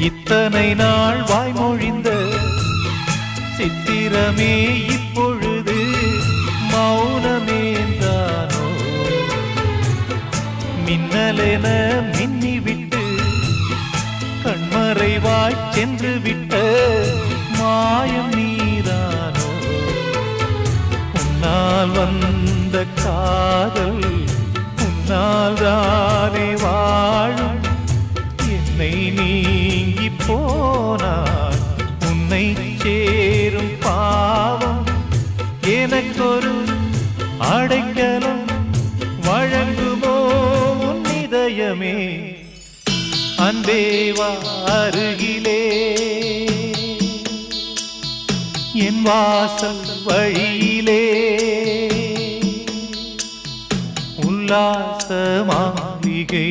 இத்தனை நாள் வாய்மொழிந்த சித்திரமே இப்பொழுது மௌனமேந்தானோ? மின்னலென மின்னிவிட்டு கண்மறைவாய் சென்று விட்ட மாயம் நீதானோ? உன்னால் வந்த காதல் உன்னால் தானே வாழும். என்னை நீங்கி போனார் உன்னை சேரும் பாவம். எனக்கொரு அடைக்கலம் வழங்குமோ உன் இதயமே? அன்பேவா அருகிலே என் வாசல் வழியிலே உல்லாச மாளிகை